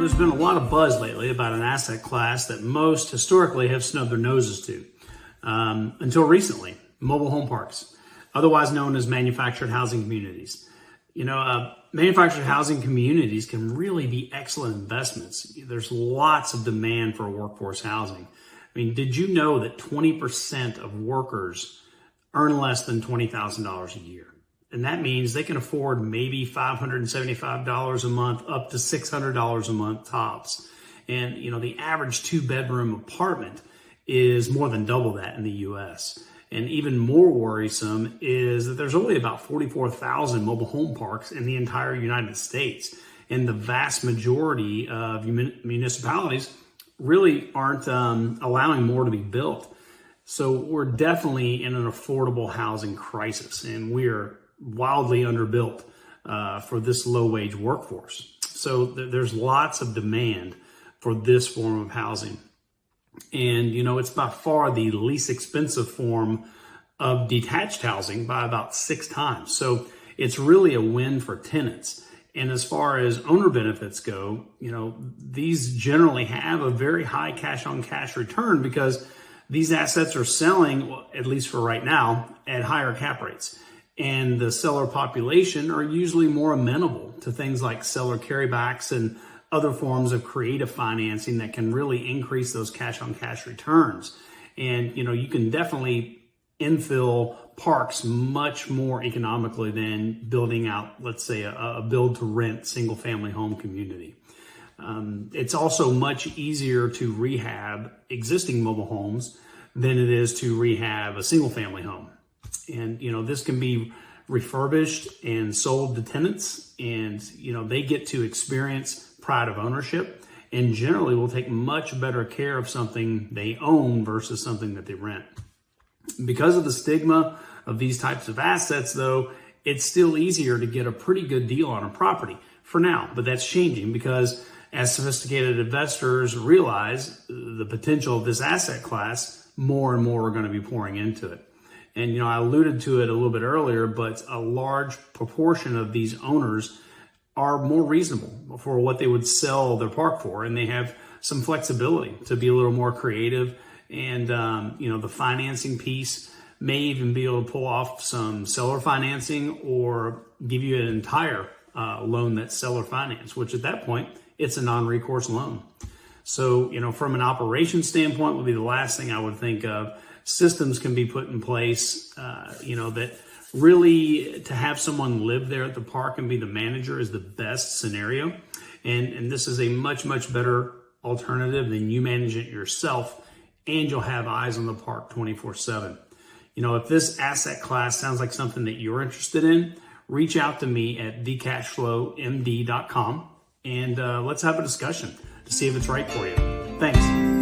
there's been a lot of buzz lately about an asset class that most historically have snubbed their noses to. Until recently, mobile home parks, otherwise known as manufactured housing communities. Manufactured housing communities can really be excellent investments. There's lots of demand for workforce housing. I mean, did you know that 20% of workers earn less than $20,000 a year? And that means they can afford maybe $575 a month up to $600 a month tops. And, the average 2-bedroom apartment is more than double that in the US. And even more worrisome is that there's only about 44,000 mobile home parks in the entire United States. And the vast majority of municipalities really aren't allowing more to be built. So we're definitely in an affordable housing crisis, and we are wildly underbuilt for this low-wage workforce. So there's lots of demand for this form of housing. And, it's by far the least expensive form of detached housing by about 6 times. So it's really a win for tenants. And as far as owner benefits go, these generally have a very high cash-on-cash return because these assets are selling, well, at least for right now, at higher cap rates. And the seller population are usually more amenable to things like seller carrybacks and other forms of creative financing that can really increase those cash-on-cash returns. And, you can definitely infill parks much more economically than building out, let's say, a build-to-rent single-family home community. It's also much easier to rehab existing mobile homes than it is to rehab a single-family home. And, this can be refurbished and sold to tenants, and, they get to experience pride of ownership and generally will take much better care of something they own versus something that they rent. Because of the stigma of these types of assets, though, it's still easier to get a pretty good deal on a property for now, but that's changing because as sophisticated investors realize the potential of this asset class, more and more are going to be pouring into it. And, I alluded to it a little bit earlier, but a large proportion of these owners are more reasonable for what they would sell their park for. And they have some flexibility to be a little more creative. And, the financing piece may even be able to pull off some seller financing or give you an entire loan that's seller finance, which at that point, it's a non-recourse loan. So, from an operations standpoint would be the last thing I would think of. Systems can be put in place, that really to have someone live there at the park and be the manager is the best scenario. And this is a much, much better alternative than you manage it yourself, and you'll have eyes on the park 24/7. If this asset class sounds like something that you're interested in, reach out to me at thecashflowmd.com and let's have a discussion to see if it's right for you. Thanks.